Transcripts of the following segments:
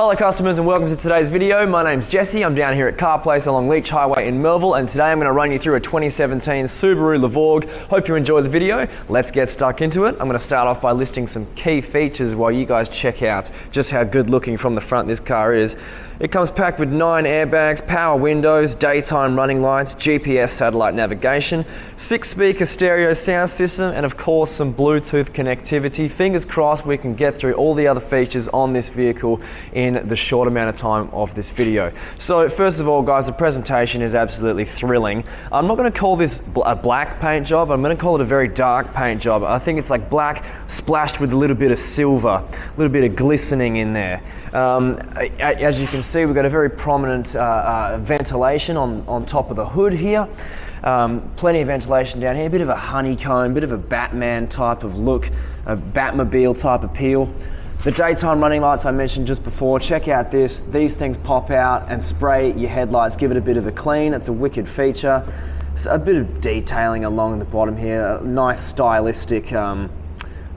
Hello customers and welcome to today's video. My name's Jesse. I'm down here at Carr Place along Leach Highway in Mellville, and today I'm going to run you through a 2017 Subaru Levorg. Hope you enjoy the video. Let's get stuck into it. I'm going to start off by listing some key features while you guys check out just how good looking from the front this car is. It comes packed with 9 airbags, power windows, daytime running lights, GPS satellite navigation, 6-speaker stereo sound system, and of course some Bluetooth connectivity. Fingers crossed we can get through all the other features on this vehicle in the short amount of time of this video. So first of all guys, the presentation is absolutely thrilling. I'm not going to call this a black paint job, I'm going to call it a very dark paint job. I think it's like black splashed with a little bit of silver, a little bit of glistening in there. As you can see, we've got a very prominent ventilation on top of the hood here. Plenty of ventilation down here, a bit of a honeycomb, bit of a Batman type of look, a Batmobile type appeal. The daytime running lights I mentioned just before, check out this. These things pop out and spray your headlights, give it a bit of a clean. It's a wicked feature. So a bit of detailing along the bottom here, nice stylistic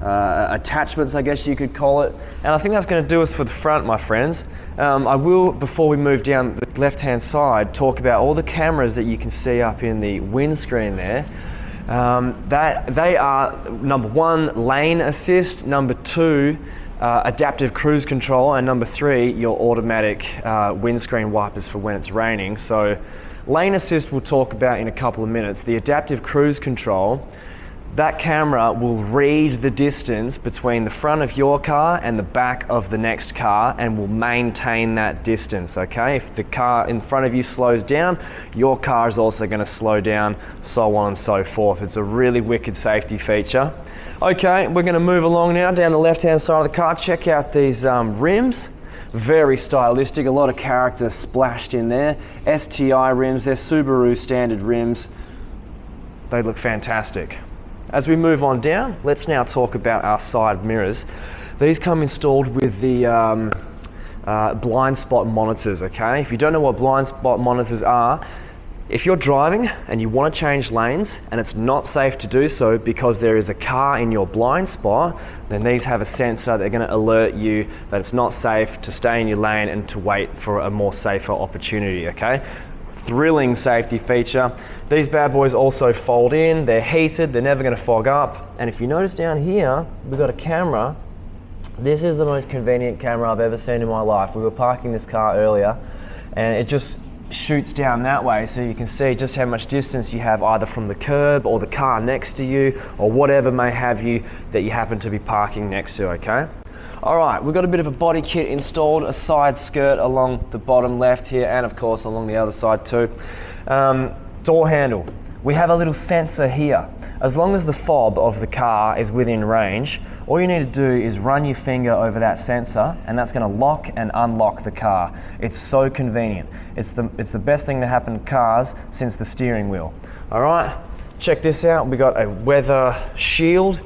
attachments, I guess you could call it. And I think that's going to do us for the front, my friends. I will, before we move down the left-hand side, talk about all the cameras that you can see up in the windscreen there. That they are, number 1, lane assist, number 2, adaptive cruise control, and number 3, your automatic windscreen wipers for when it's raining. So lane assist we'll talk about in a couple of minutes. The adaptive cruise control, that camera will read the distance between the front of your car and the back of the next car and will maintain that distance, okay? If the car in front of you slows down, your car is also going to slow down, so on and so forth. It's a really wicked safety feature. Okay, we're going to move along now down the left-hand side of the car. Check out these rims. Very stylistic, a lot of character splashed in there. STI rims, they're Subaru standard rims. They look fantastic. As we move on down, let's now talk about our side mirrors. These come installed with the blind spot monitors, okay? If you don't know what blind spot monitors are, if you're driving and you want to change lanes and it's not safe to do so because there is a car in your blind spot, then these have a sensor. They're going to alert you that it's not safe to stay in your lane and to wait for a more safer opportunity, okay? Thrilling safety feature. These bad boys also fold in, they're heated, they're never going to fog up. And if you notice down here, we've got a camera. This is the most convenient camera I've ever seen in my life. We were parking this car earlier and it just shoots down that way so you can see just how much distance you have either from the curb or the car next to you or whatever may have you that you happen to be parking next to, okay? Alright, we've got a bit of a body kit installed, a side skirt along the bottom left here and of course along the other side too. Door handle. We have a little sensor here. As long as the fob of the car is within range, all you need to do is run your finger over that sensor and that's going to lock and unlock the car. It's so convenient. It's the best thing to happen to cars since the steering wheel. Alright, check this out. We got a weather shield.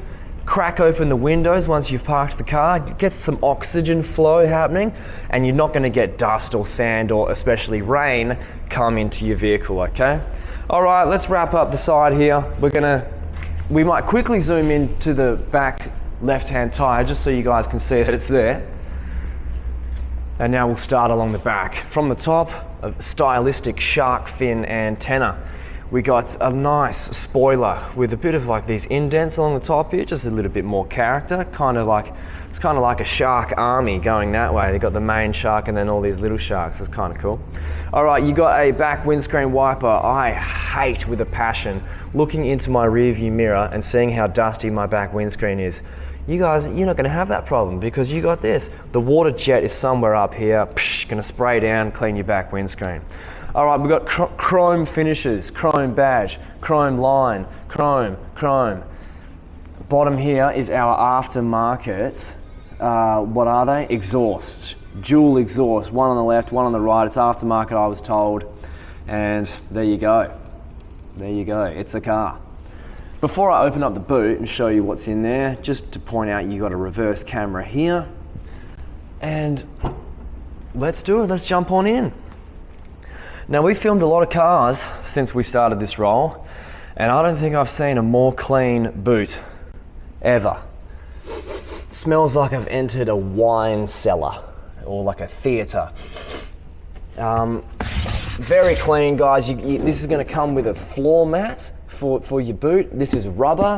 Crack open the windows once you've parked the car, get some oxygen flow happening, and you're not going to get dust or sand or especially rain come into your vehicle, okay? Alright, let's wrap up the side here. We might quickly zoom into the back left-hand tyre just so you guys can see that it's there. And now we'll start along the back. From the top, a stylistic shark fin antenna. We got a nice spoiler with a bit of like these indents along the top here, just a little bit more character, it's kind of like a shark army going that way. They got the main shark and then all these little sharks. It's kind of cool. All right, you got a back windscreen wiper. I hate with a passion looking into my rearview mirror and seeing how dusty my back windscreen is. You guys, you're not going to have that problem because you got this. The water jet is somewhere up here, going to spray down, clean your back windscreen. All right, we've got chrome finishes, chrome badge, chrome line, chrome. Bottom here is our aftermarket, what are they? Exhaust, dual exhaust, one on the left, one on the right. It's aftermarket, I was told, and there you go. There you go, it's a car. Before I open up the boot and show you what's in there, just to point out you got a reverse camera here, and let's do it, let's jump on in. Now we filmed a lot of cars since we started this roll, and I don't think I've seen a more clean boot ever. Smells like I've entered a wine cellar. or like a theatre. Very clean, guys. This is going to come with a floor mat for your boot. This is rubber,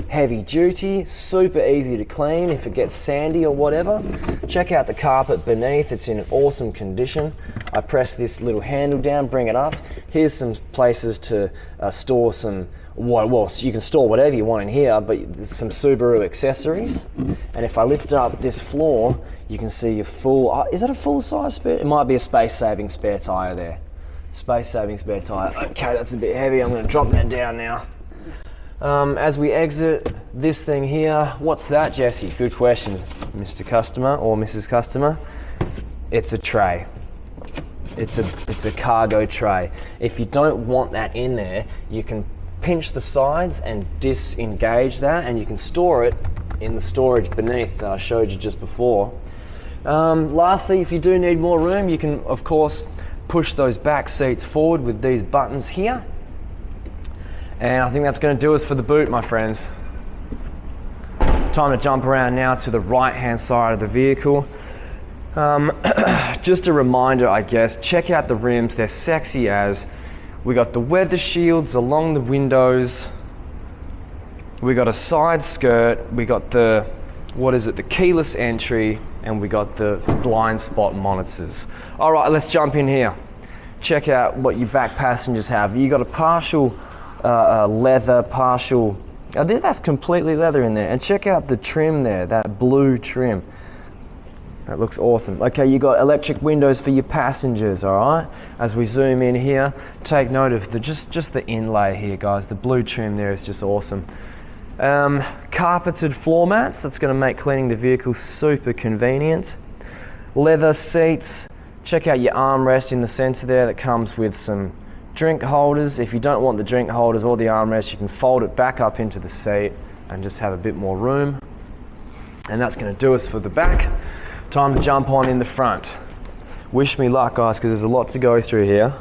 heavy duty, super easy to clean if it gets sandy or whatever. Check out the carpet beneath. It's in awesome condition. I press this little handle down, bring it up. Here's some places to store some, well, you can store whatever you want in here, but there's some Subaru accessories. And if I lift up this floor, you can see your full, is that a full size spare? It might be a space saving spare tyre there. Space saving spare tyre. Okay, that's a bit heavy. I'm going to drop that down now. As we exit this thing here, what's that, Jesse? Good question, Mr. Customer or Mrs. Customer. It's a tray. It's a cargo tray. If you don't want that in there, you can pinch the sides and disengage that, and you can store it in the storage beneath that I showed you just before. Lastly, if you do need more room, you can of course push those back seats forward with these buttons here. And I think that's going to do us for the boot, my friends. Time to jump around now to the right hand side of the vehicle. Just a reminder, I guess, check out the rims. They're sexy as. We got the weather shields along the windows. We got a side skirt. We got the, the keyless entry, and we got the blind spot monitors. All right, let's jump in here. Check out what your back passengers have. You got a partial leather, partial, that's completely leather in there. And check out the trim there, that blue trim. That looks awesome. Okay, you got electric windows for your passengers, all right? As we zoom in here, take note of just the inlay here, guys. The blue trim there is just awesome. Carpeted floor mats, that's gonna make cleaning the vehicle super convenient. Leather seats. Check out your armrest in the center there that comes with some drink holders. If you don't want the drink holders or the armrest, you can fold it back up into the seat and just have a bit more room. And that's gonna do us for the back. Time to jump on in the front. Wish me luck, guys, because there's a lot to go through here.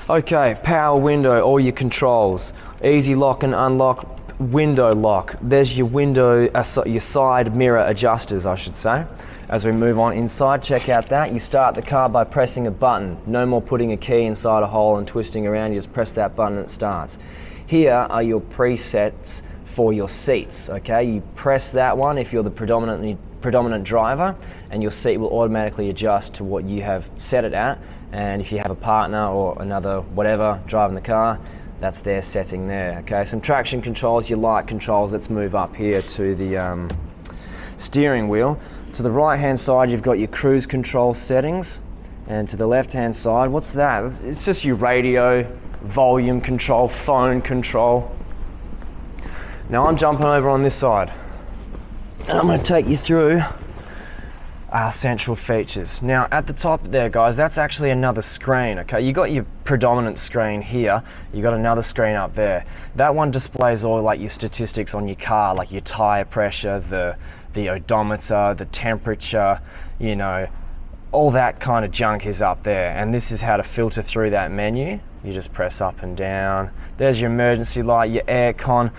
Okay, power window, all your controls. Easy lock and unlock, window lock. There's your window, your side mirror adjusters, I should say. As we move on inside, check out that. You start the car by pressing a button. No more putting a key inside a hole and twisting around. You just press that button and it starts. Here are your presets for your seats, okay? You press that one if you're the predominant driver, and your seat will automatically adjust to what you have set it at. And if you have a partner or another whatever driving the car, that's their setting there, okay? Some traction controls, your light controls. Let's move up here to the steering wheel. To the right hand side, you've got your cruise control settings, and to the left hand side, what's that? It's just your radio, volume control, phone control. Now I'm jumping over on this side, and I'm going to take you through our central features. Now at the top there, guys, that's actually another screen, okay? You got your predominant screen here, you got another screen up there. That one displays all like your statistics on your car, like your tire pressure, the odometer, the temperature, you know, all that kind of junk is up there. And this is how to filter through that menu. You just press up and down. There's your emergency light, your air con.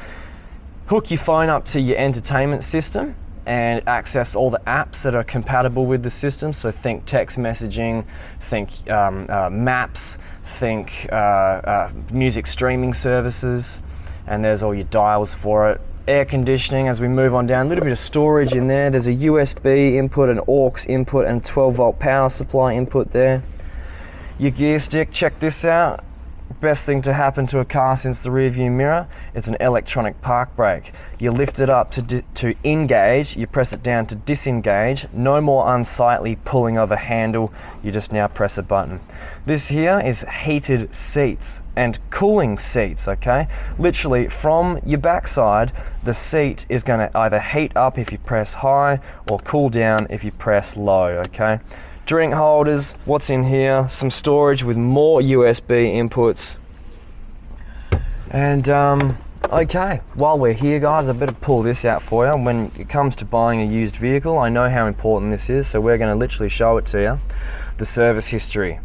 Hook your phone up to your entertainment system and access all the apps that are compatible with the system. So think text messaging, think maps, think music streaming services, and there's all your dials for it. Air conditioning, as we move on down, a little bit of storage in there. There's a USB input, an aux input, and a 12-volt power supply input there. Your gear stick, check this out. Best thing to happen to a car since the rear view mirror, it's an electronic park brake. You lift it up to engage, you press it down to disengage. No more unsightly pulling of a handle, you just now press a button. This here is heated seats and cooling seats, okay? Literally from your backside, the seat is gonna either heat up if you press high or cool down if you press low, okay? Drink holders, what's in here? Some storage with more USB inputs. And okay, while we're here, guys, I better pull this out for you. When it comes to buying a used vehicle, I know how important this is, so we're gonna literally show it to you. The service history.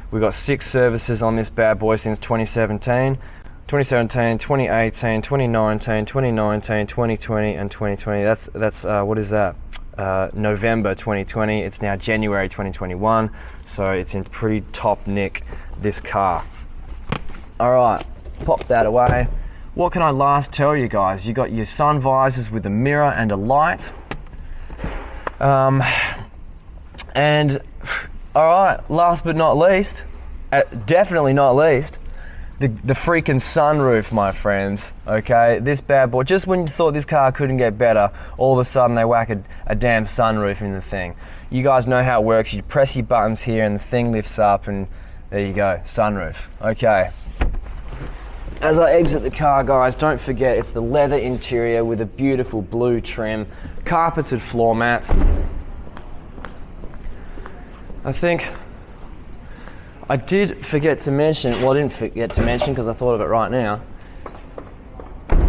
We've got 6 services on this bad boy since 2017. 2017, 2018, 2019, 2019, 2020, and 2020. That's what is that? November 2020. It's now January 2021, so it's in pretty top nick, this car. All right, pop that away. What can I last tell you guys? You got your sun visors with a mirror and a light. And all right, last but not least, definitely not least, the freaking sunroof, my friends. Okay, this bad boy. Just when you thought this car couldn't get better, all of a sudden they whack a damn sunroof in the thing. You guys know how it works. You press your buttons here and the thing lifts up, and there you go, sunroof. Okay. As I exit the car, guys, don't forget it's the leather interior with a beautiful blue trim, carpeted floor mats. I think I did forget to mention, well, I didn't forget to mention because I thought of it right now,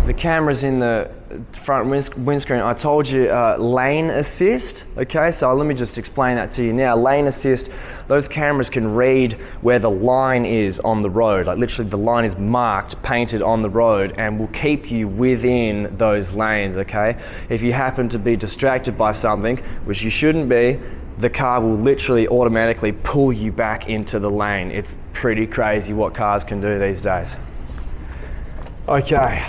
the cameras in the front windscreen. I told you lane assist, okay? So let me just explain that to you now. Lane assist, those cameras can read where the line is on the road. Like literally the line is marked, painted on the road, and will keep you within those lanes, okay? If you happen to be distracted by something, which you shouldn't be, the car will literally automatically pull you back into the lane. It's pretty crazy what cars can do these days. Okay.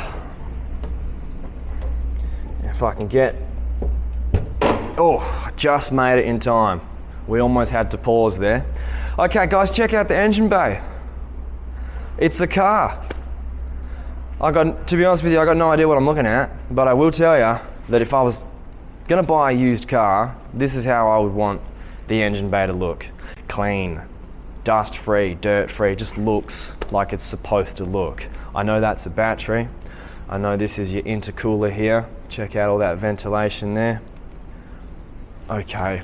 If I can get, oh, just made it in time. We almost had to pause there. Okay guys, check out the engine bay. It's a car. To be honest with you, I got no idea what I'm looking at, but I will tell you that if I was gonna buy a used car, this is how I would want the engine bay to look. Clean, dust free, dirt free, just looks like it's supposed to look. I know that's a battery. I know this is your intercooler here. Check out all that ventilation there. Okay.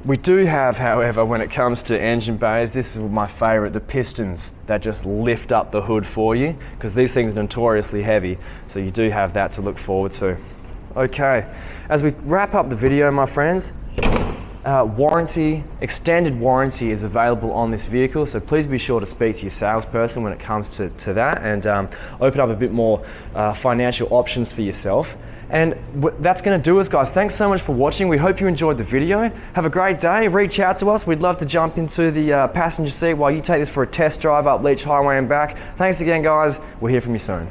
We do have, however, when it comes to engine bays, this is my favorite, the pistons that just lift up the hood for you, because these things are notoriously heavy, so you do have that to look forward to. Okay, as we wrap up the video, my friends, extended warranty is available on this vehicle, so please be sure to speak to your salesperson when it comes to that, and open up a bit more financial options for yourself. And that's going to do us, guys. Thanks so much for watching. We hope you enjoyed the video. Have a great day. Reach out to us. We'd love to jump into the passenger seat while you take this for a test drive up Leach Highway and back. Thanks again, guys. We'll hear from you soon.